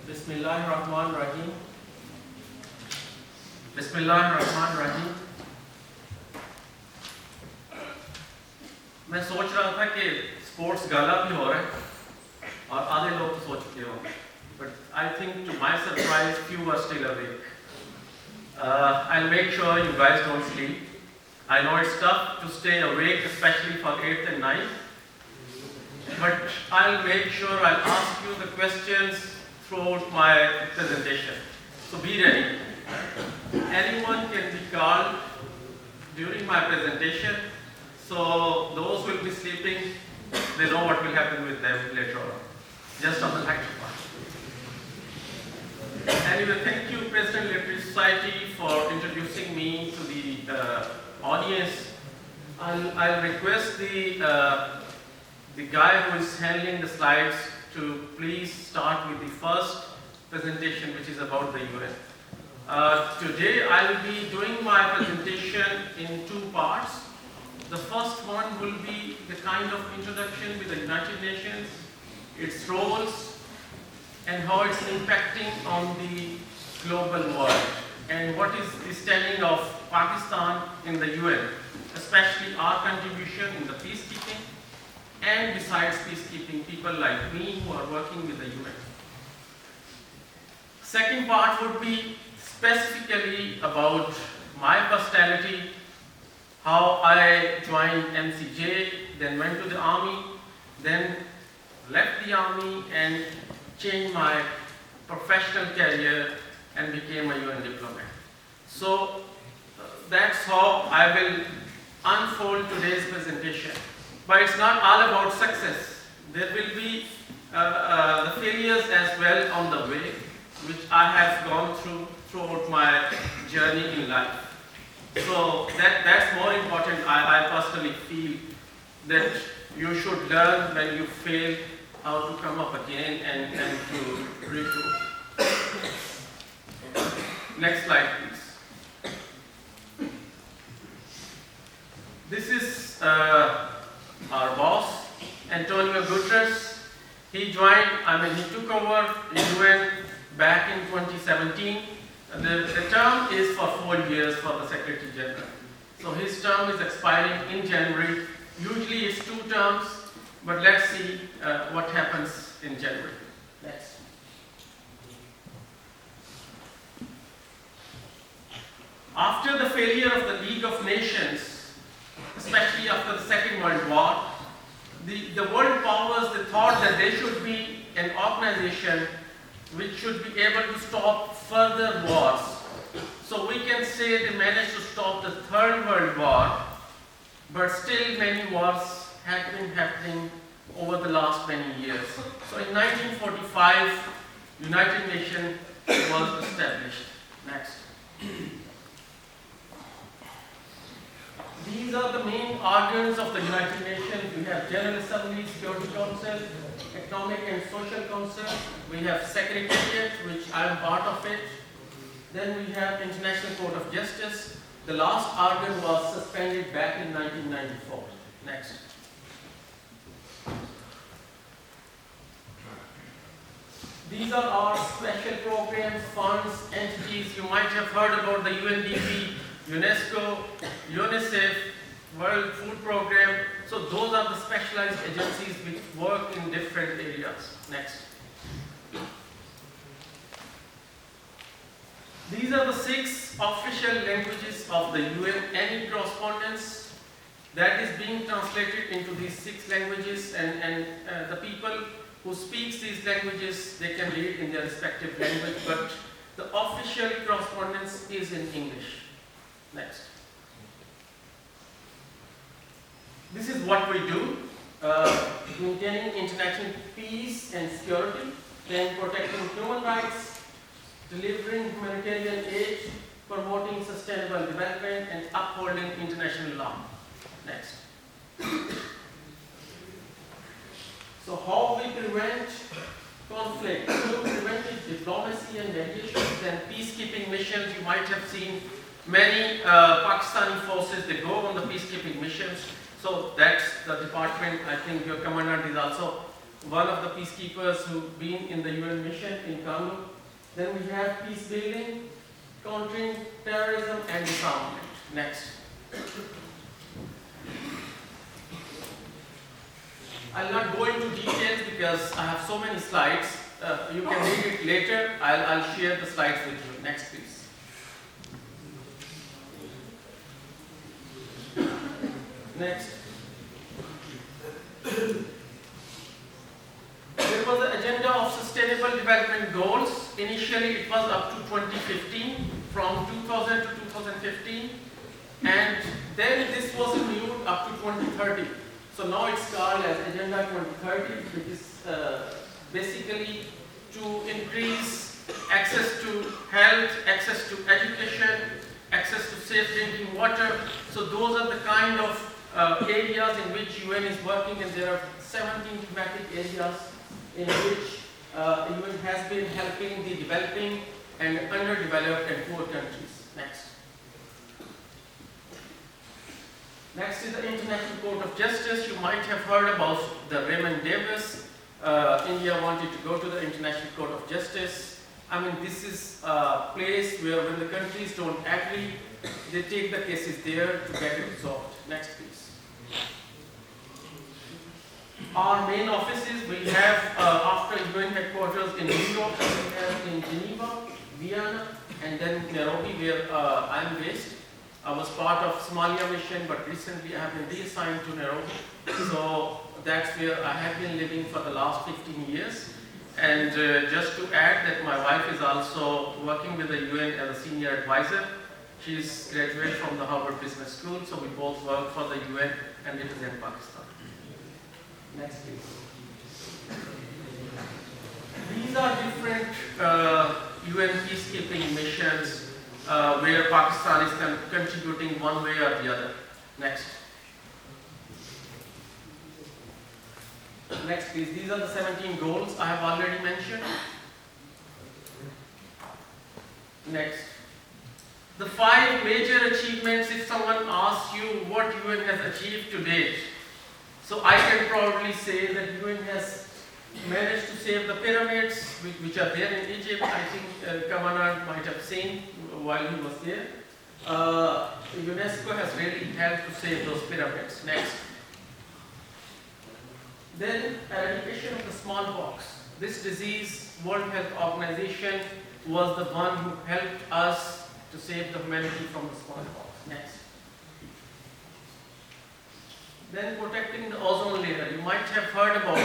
बिस्मिल्लाहिर्रहमानिर्रहीम। बिस्मिल्लाहिर्रहमानिर्रहीम। मैं सोच रहा था कि स्पोर्ट्स गाला भी हो रहा है और आधे लोग तो सो चुके होंगे, but I think to my surprise few are still awake. I'll make sure you guys don't sleep. I know it's tough to stay awake, especially for 8th and 9th, but I'll make sure I'll ask you the questions throughout my presentation. So be ready. Anyone can be called during my presentation, so those who will be sleeping, they know what will happen with them later on, just on the lecture part. Anyway, thank you, President Literary Society, for introducing me to the audience. I'll request the guy who is handling the slides to please start with the first presentation, which is about the UN. Today I will be doing my presentation in two parts. The first one will be the kind of introduction with the United Nations, its roles, and how it's impacting on the global world, and what is the standing of Pakistan in the UN, especially our contribution in the peacekeeping, and besides peacekeeping, people like me who are working with the UN. Second part would be specifically about my personality, how I joined MCJ, then went to the army, then left the army and changed my professional career and became a UN diplomat. So that's how I will unfold today's presentation. But it's not all about success. There will be the failures as well on the way, which I have gone throughout my journey in life. So that's more important. I personally feel that you should learn when you fail how to come up again and to regroup. Next slide, please. This is our boss, Antonio Guterres. He took over the UN back in 2017. The term is for 4 years for the Secretary General. So his term is expiring in January. Usually it's 2 terms, but let's see what happens in January. Next. After the failure of the League of Nations, especially after the Second World War, the world powers, they thought that there should be an organization which should be able to stop further wars. So we can say they managed to stop the Third World War, but still many wars have been happening over the last many years. So in 1945, United Nations was established. Next. These are the main organs of the United Nations. We have General Assembly, Security Council, Economic and Social Council. We have Secretariat, which I am part of it. Then we have International Court of Justice. The last organ was suspended back in 1994. Next. These are our special programs, funds, entities. You might have heard about the UNDP, UNESCO, UNICEF, World Food Program. So those are the specialized agencies which work in different areas. Next. These are the 6 official languages of the UN. Any correspondence that is being translated into these 6 languages, and the people who speaks these languages, they can read in their respective language, but the official correspondence is in English. Next. This is what we do, maintaining international peace and security, then protecting human rights, delivering humanitarian aid, promoting sustainable development, and upholding international law. Next. So how we prevent conflict? Through preventive diplomacy and mediation, then peacekeeping missions. You might have seen many Pakistani forces, they go on the peacekeeping missions. So that's the department. I think your commandant is also one of the peacekeepers who've been in the UN mission in Congo. Then we have peace building, countering terrorism and disarmament. Next. I'll not go into details because I have so many slides. You can read it later. I'll share the slides with you. Next, please. Next. There was an agenda of sustainable development goals. Initially, it was up to 2015, from 2000 to 2015, and then this was renewed up to 2030. So now it's called as Agenda 2030, which is basically to increase access to health, access to education, access to safe drinking water. So those are the kind of areas in which UN is working, and there are 17 thematic areas in which UN has been helping the developing and underdeveloped and poor countries. Next. Next is the International Court of Justice. You might have heard about the Raymond Davis. India wanted to go to the International Court of Justice. I mean, this is a place where when the countries don't agree, they take the cases there to get it resolved. Next, please. Our main offices we have after UN headquarters in New York, we have in Geneva, Vienna, and then Nairobi, where I am based. I was part of Somalia mission, but recently I have been reassigned to Nairobi. So that's where I have been living for the last 15 years. And just to add that my wife is also working with the UN as a senior advisor. She's graduated from the Harvard Business School, so we both work for the UN and represent Pakistan. Next, please. These are different UN peacekeeping missions where Pakistan is contributing one way or the other. Next. Next, please. These are the 17 goals I have already mentioned. Next. The 5 major achievements, if someone asks you what UN has achieved to date, so I can probably say that UN has managed to save the pyramids, which are there in Egypt. I think Governor might have seen while he was there. UNESCO has really helped to save those pyramids. Next. Then eradication of the smallpox. This disease, World Health Organization was the one who helped us to save the humanity from the smallpox. Next. Then protecting the ozone layer. You might have heard about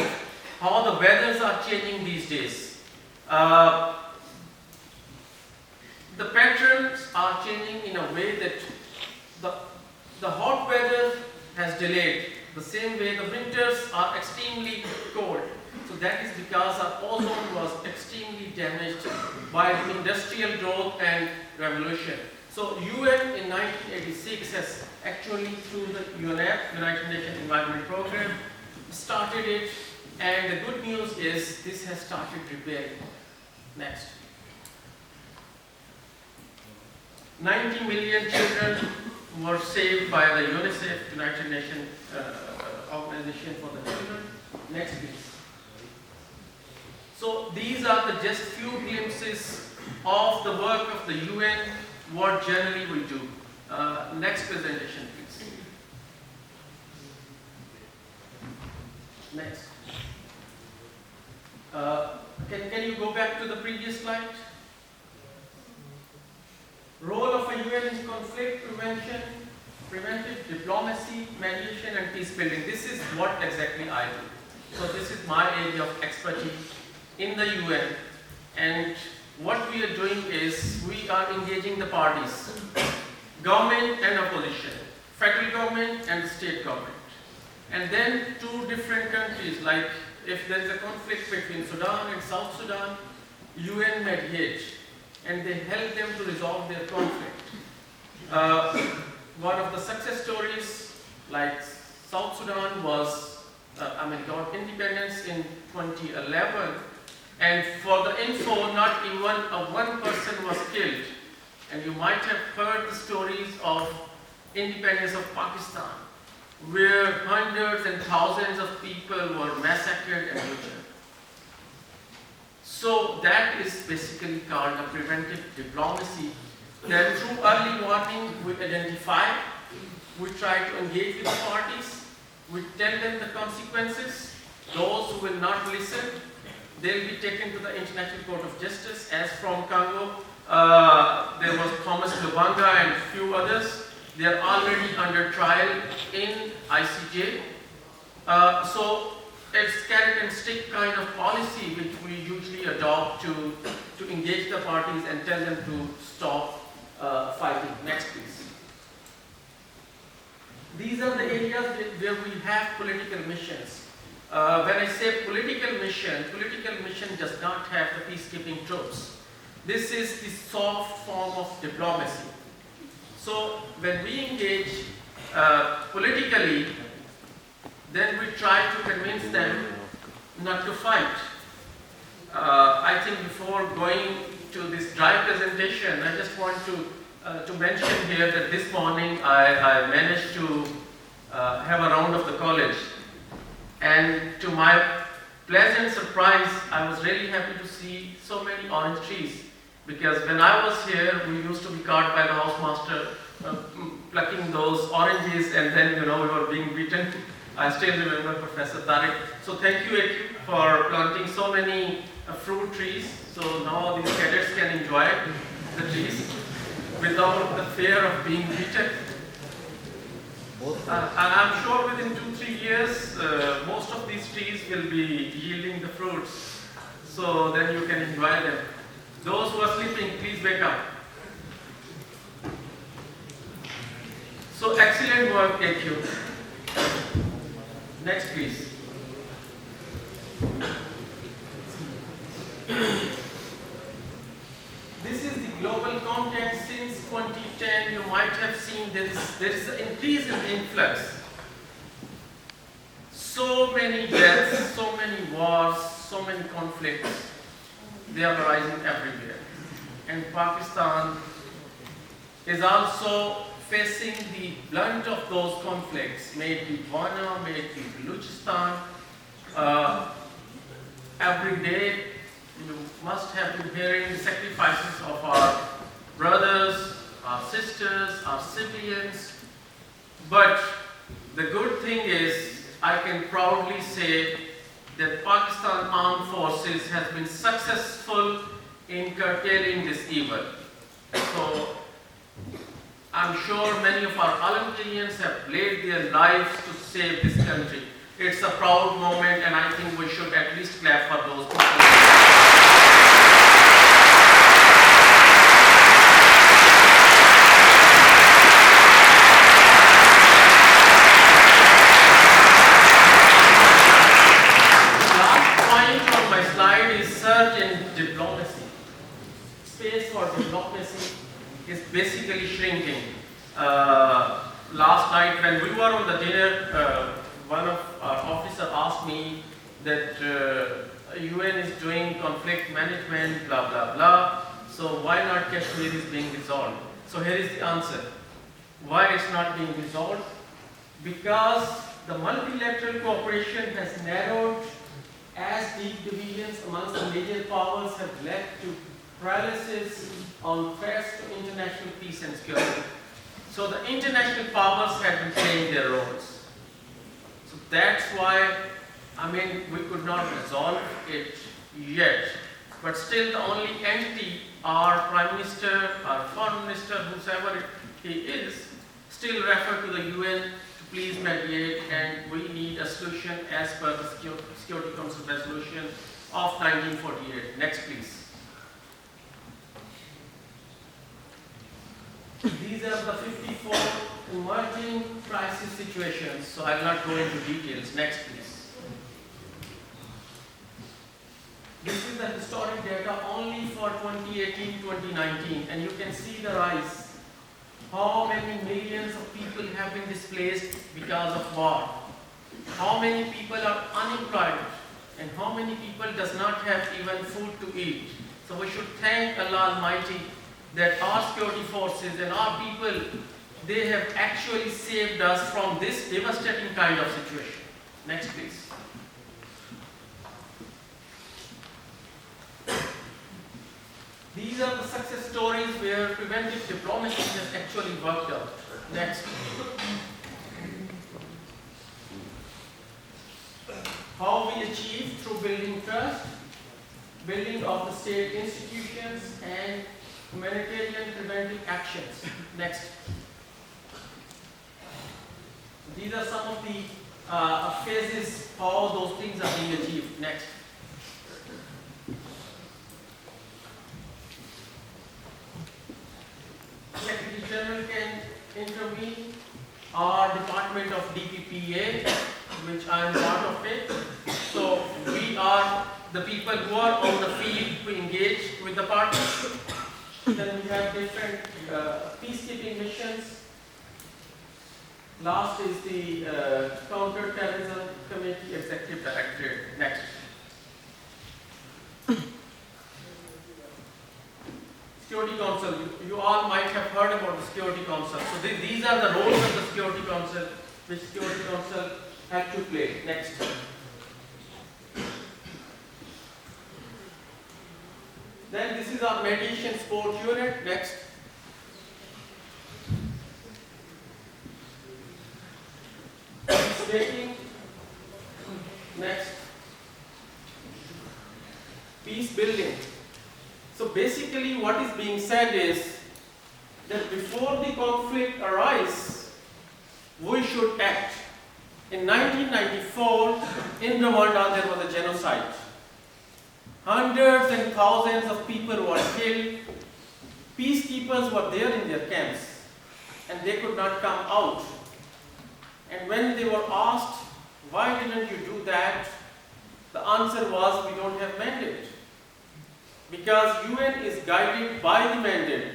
how the weathers are changing these days. The patterns are changing in a way that the hot weather has delayed. The same way the winters are extremely cold. So that is because our ozone was extremely damaged by the industrial growth and revolution. So UN in 1986 has actually, through the UNEP, United Nations Environment Program, started it, and the good news is this has started repairing. Next. 90 million children were saved by the UNICEF, United Nations Organization for the Children. Next, please. So these are the just few glimpses of the work of the UN, what generally we do. Next presentation, please. Next. Can you go back to the previous slide? Role of a UN in conflict prevention, preventive diplomacy, mediation, and peace building. This is what exactly I do. So this is my area of expertise in the UN. And what we are doing is we are engaging the parties, government and opposition, federal government and state government. And then 2 different countries, like if there is a conflict between Sudan and South Sudan, UN mediates and they help them to resolve their conflict. One of the success stories, like South Sudan got independence in 2011, and for the info, not even one person was killed. And you might have heard the stories of independence of Pakistan. where hundreds and thousands of people were massacred and butchered. So that is basically called a preventive diplomacy. That through early warning we identify, we try to engage with the parties, we tell them the consequences. Those who will not listen, they'll be taken to the International Court of Justice. As from Congo, there was Thomas Lubanga and a few others. They are already under trial in ICJ. So it's carrot and stick kind of policy which we usually adopt to engage the parties and tell them to stop fighting. Next, please. These are the areas where we have political missions. When I say political mission does not have the peacekeeping troops. This is the soft form of diplomacy. So when we engage politically, then we try to convince them not to fight. I think before going to this dry presentation, I just want to mention here that this morning I managed to have a round of the college, and to my pleasant surprise, I was really happy to see so many orange trees, because when I was here, we used to be caught by the housemaster plucking those oranges, and then we were being beaten. I still remember Professor Tariq. So thank you for planting so many fruit trees. So now these cadets can enjoy the trees without the fear of being beaten. And I'm sure within 2-3 years, most of these trees will be yielding the fruits. So then you can enjoy them. Those who are sleeping, please wake up. So excellent work, AQ. Next, please. This is the global context since 2010. You might have seen there is an increase in influx. So many deaths, so many wars, so many conflicts. They are arising everywhere. And Pakistan is also facing the brunt of those conflicts, may it be Wana, may it be Balochistan. Every day you must have been hearing the sacrifices of our brothers, our sisters, our civilians. But the good thing is, I can proudly say that Pakistan Armed Forces has been successful in curtailing this evil. So I'm sure many of our Olympians have laid their lives to save this country. It's a proud moment, and I think we should at least clap for those people. Last point on my slide is surge in diplomacy. Space for diplomacy is basically shrinking. Last night when we were on the dinner, one of our officers asked me that UN is doing conflict management, blah, blah, blah. So why not Kashmir is being resolved? So here is the answer. Why it's not being resolved? Because the multilateral cooperation has narrowed as deep divisions amongst the major powers have led to paralysis on threats to international peace and security. So the international powers have been playing their roles. So that's why, we could not resolve it yet. But still the only entity, our Prime Minister, our Foreign Minister, whoever he is, still refer to the UN to please mediate, and we need a solution as per the Security Council resolution of 1948. Next, please. These are the 54 emerging crisis situations, so I will not go into details. Next, please. This is the historic data only for 2018-2019, and you can see the rise. How many millions of people have been displaced because of war? How many people are unemployed? And how many people does not have even food to eat? So we should thank Allah Almighty that our security forces and our people they have actually saved us from this devastating kind of situation. Next, please. These are the success stories where preventive diplomacy has actually worked out. Next. How we achieve through building trust, building of the state institutions, and humanitarian preventive actions. Next. These are some of the phases how those things are being achieved. Next. Secretary General can intervene. Our Department of DPPA, which I am part of it. So we are the people who are on the field to engage with the partners. Then we have different peacekeeping missions. Last is the Counter-Terrorism Committee Executive Directorate. Next. Security Council. You all might have heard about the Security Council. So these are the roles of the Security Council, which Security Council had to play. Next. Then this is our mediation support unit. Next. Peacemaking. Next. Peace building. So basically what is being said is that before the conflict arises, we should act. In 1994, in Rwanda there was a genocide. Hundreds and thousands of people were killed. Peacekeepers were there in their camps and they could not come out. And when they were asked, why didn't you do that? The answer was, we don't have mandate. Because UN is guided by the mandate.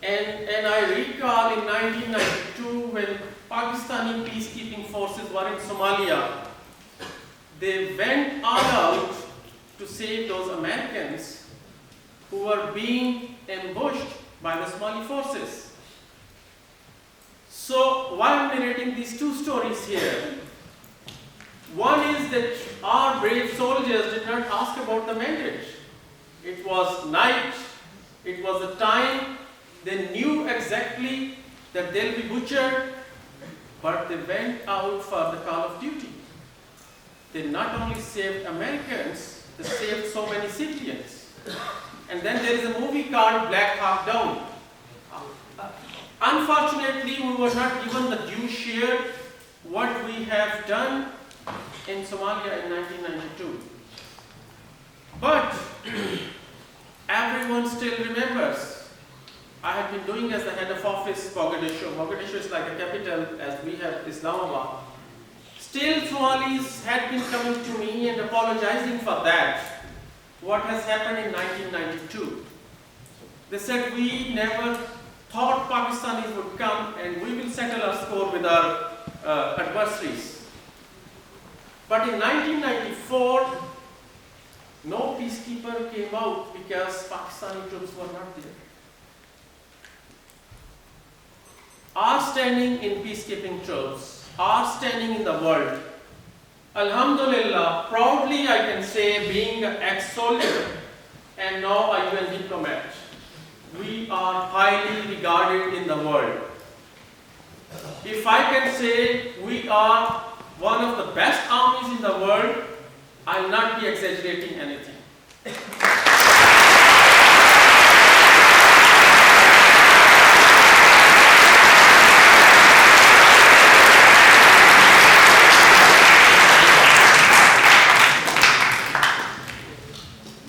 And I recall in 1992 when Pakistani peacekeeping forces were in Somalia, they went all out to save those Americans who were being ambushed by the Somali forces. So why I'm narrating these two stories here? One is that our brave soldiers did not ask about the mandate. It was night, it was the time, they knew exactly that they'll be butchered, but they went out for the call of duty. They not only saved Americans, they saved so many civilians. And then there is a movie called Black Hawk Down. Unfortunately, we were not given the due share what we have done in Somalia in 1992. But everyone still remembers. I have been doing as the head of office Mogadishu. Mogadishu is like a capital as we have Islamabad. Still Somalis had been coming to me and apologizing for that. What has happened in 1992? They said we never thought Pakistanis would come and we will settle our score with our adversaries. But in 1994, no peacekeeper came out because Pakistani troops were not there. Our standing in peacekeeping troops, our standing in the world, Alhamdulillah, proudly I can say, being an ex-soldier and now a UN diplomat, we are highly regarded in the world. If I can say we are one of the best armies in the world, I'll not be exaggerating anything.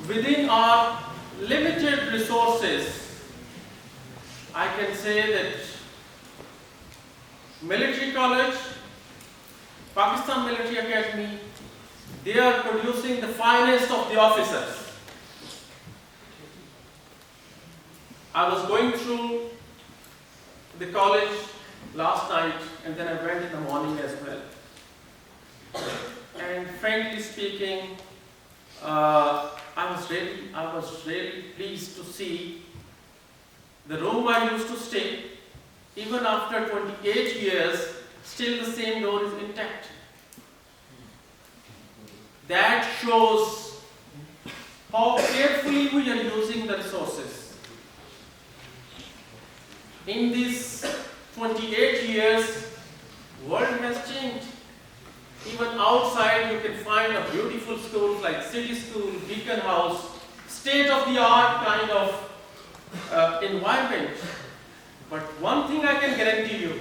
Within our limited resources, I can say that military college, Pakistan Military Academy, they are producing the finest of the officers. I was going through the college last night and then I went in the morning as well. And frankly speaking, I was really pleased to see the room I used to stay even after 28 years, still the same door is intact. That shows how carefully we are using the resources. In these 28 years, world has changed. Even outside you can find a beautiful school like City School, Beacon House, state-of-the-art kind of environment. But one thing I can guarantee you,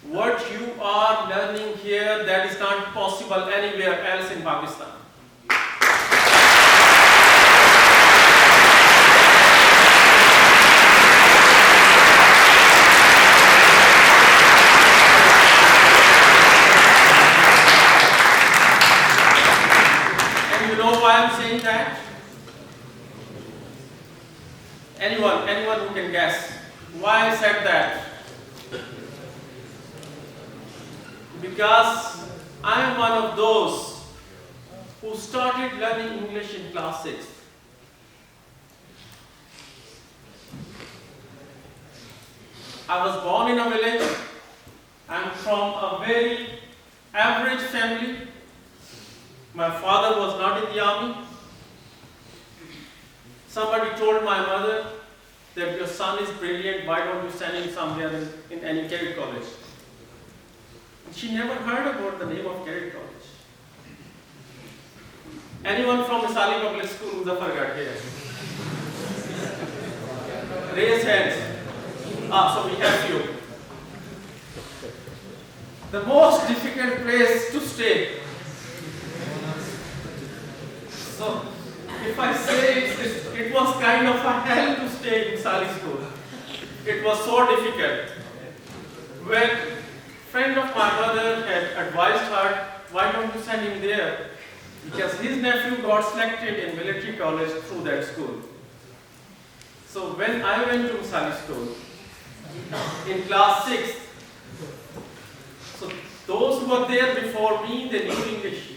what you are learning here, that is not possible anywhere else in Pakistan. And you know why I'm saying that? Anyone who can guess why I said that? Because I am one of those who started learning English in class 6. I was born in a village. I am from a very average family. My father was not in the army. Somebody told my mother that your son is brilliant, why don't you send him somewhere in any cadet college? She never heard about the name of cadet college. Anyone from Misali Public School Muzaffargarh here? Raise hands. So we have you. The most difficult place to stay. So if I say it was kind of a hell to stay in Misali school. It was so difficult. When a friend of my mother had advised her, why don't you send him there? Because his nephew got selected in military college through that school. So when I went to Misali school, in class 6, so those who were there before me, they knew English.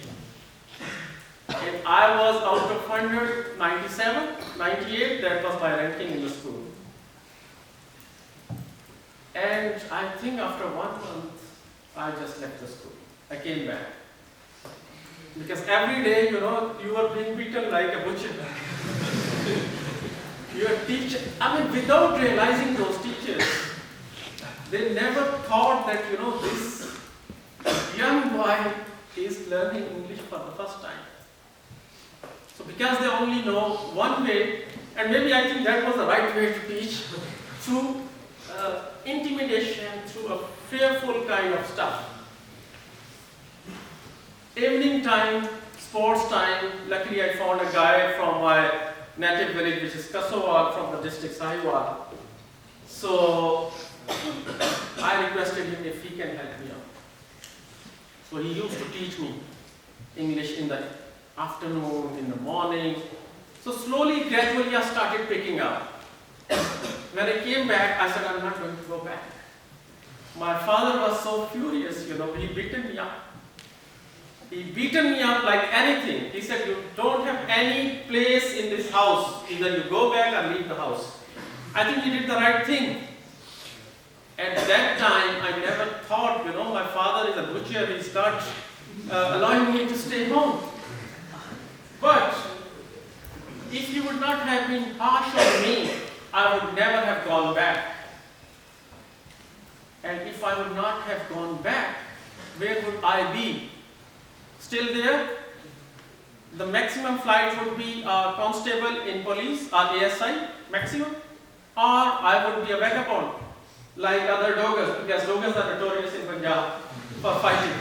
And I was out of 100, 97, 98, that was my ranking in the school. And I think after 1 month, I just left the school. I came back. Because every day, you are being beaten like a butcher. Your teacher, without realizing those teachers, they never thought that, this young boy is learning English for the first time. So because they only know one way, and maybe I think that was the right way to teach, through intimidation, through a fearful kind of stuff. Evening time, sports time, luckily I found a guy from my native village, which is Kasowal, from the district Sahiwal. So I requested him if he can help me out. So he used to teach me English in the afternoon, in the morning. So slowly, gradually I started picking up. When I came back, I said, I'm not going to go back. My father was so furious, he beaten me up. He beaten me up like anything. He said, you don't have any place in this house. Either you go back or leave the house. I think he did the right thing. At that time, I never thought, my father is a butcher, he's not allowing me to stay home. But if he would not have been harsh on me, I would never have gone back. And if I would not have gone back, where would I be? Still there? The maximum flight would be a constable in police or ASI, maximum. Or I would be a vagabond, like other doggers, because doggers are notorious in Punjab for fighting.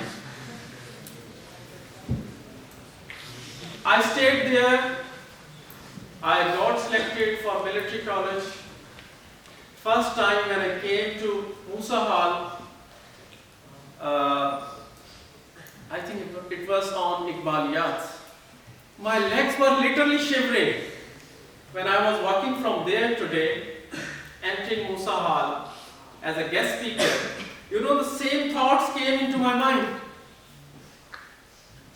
I stayed there. I got selected for military college. First time when I came to Musa Hall, I think it was on Iqbaliyat. My legs were literally shivering when I was walking from there today, entering Musa Hall as a guest speaker. The same thoughts came into my mind.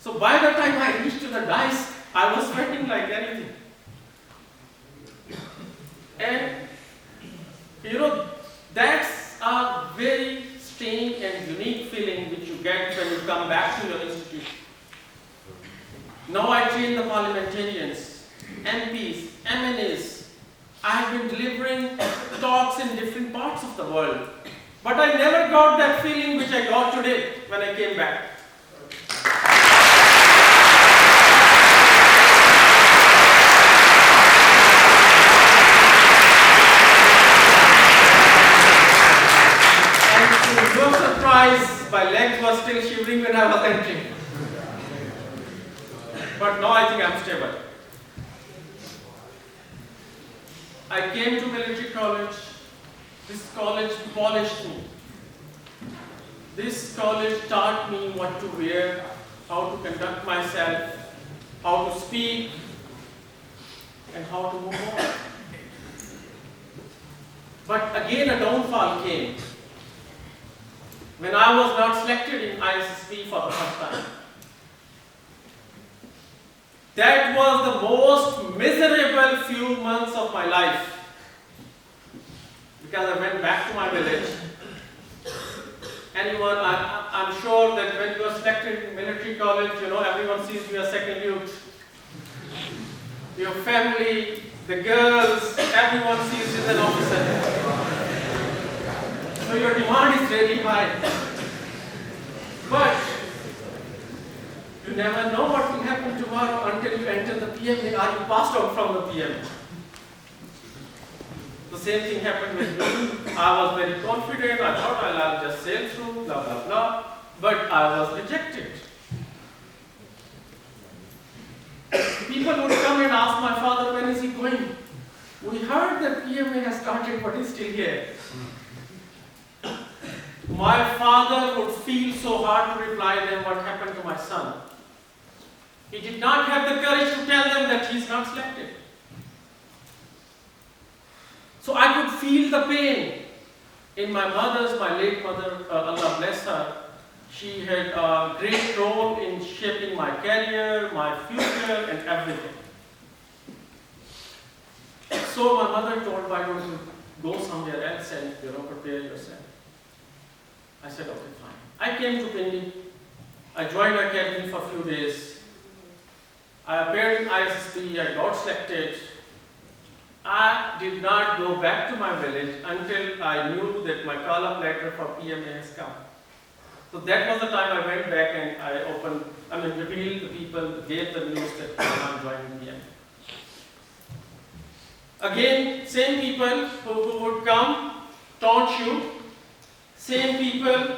So by the time I reached to the dais, I was sweating like anything. And that's a very strange and unique feeling which you get when you come back to your institution. Now I train the parliamentarians, MPs, MNAs. I have been delivering talks in different parts of the world. But I never got that feeling which I got today when I came back. And to no surprise, my legs were still shivering when I was entering. But now I think I'm stable. I came to military college. This college polished me. This college taught me what to wear, how to conduct myself, how to speak, and how to move on. But again a downfall came when I was not selected in ISSB for the first time. That was the most miserable few months of my life. Because I went back to my village. Anyone, I'm sure that when you are selected in military college, everyone sees you as second lieutenant. Your family, the girls, everyone sees you as an officer. So your demand is really high. But you never know what will happen tomorrow until you enter the PMA. Are you passed out from the PMA? The same thing happened with me. I was very confident. I thought I'll just sail through, blah, blah, blah. But I was rejected. People would come and ask my father, when is he going? We heard that PMA has started, but he's still here. My father would feel so hard to reply them what happened to my son. He did not have the courage to tell them that he's not selected. So I could feel the pain in my late mother, Allah bless her. She had a great role in shaping my career, my future, and everything. So my mother told, why don't you go somewhere else and prepare yourself. I said, okay, fine. I came to Pindi. I joined academy for a few days. I appeared in ISSB, I got selected. I did not go back to my village until I knew that my call-up letter for PMA has come. So that was the time I went back and revealed to people, gave the news that I'm joining PMA. Again, same people who would come, taunt you, same people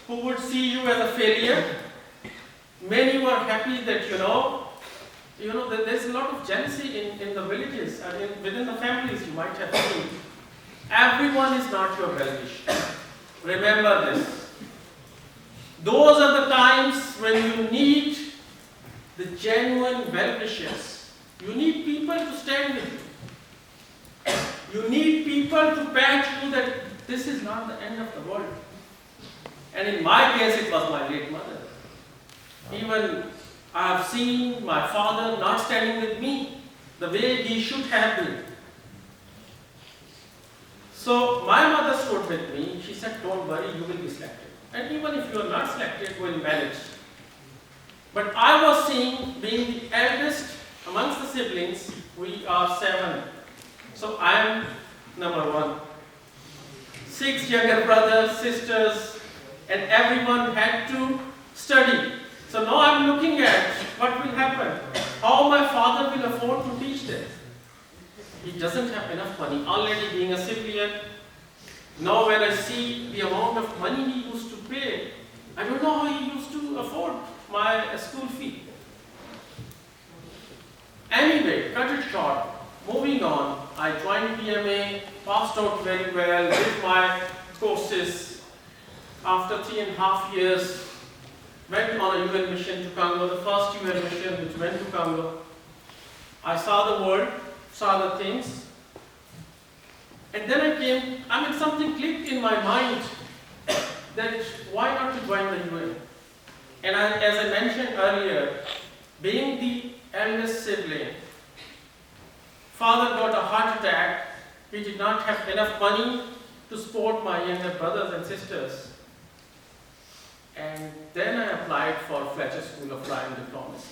who would see you as a failure. Many were happy that that there's a lot of jealousy in the villages and within the families you might have seen. Everyone is not your well-wisher. Remember this. Those are the times when you need the genuine well-wishers. You need people to stand with you. You need people to pat you that this is not the end of the world. And in my case, it was my late mother. Even I have seen my father not standing with me the way he should have been. So my mother stood with me. She said, don't worry, you will be selected. And even if you are not selected, we'll manage. But I was seeing, being the eldest amongst the siblings, we are 7. So I am number 1. 6 younger brothers, sisters, and everyone had to study. So now I'm looking at what will happen, how my father will afford to teach them. He doesn't have enough money, already being a civilian. Now when I see the amount of money he used to pay, I don't know how he used to afford my school fee. Anyway, cut it short, moving on, I joined PMA, passed out very well, did my courses. After 3.5 years, went on a UN mission to Congo, the first UN mission which went to Congo. I saw the world, saw the things. And then something clicked in my mind that why not to join the UN? And as I mentioned earlier, being the eldest sibling, father got a heart attack. He did not have enough money to support my younger brothers and sisters. And then I applied for Fletcher School of Flying Diplomacy.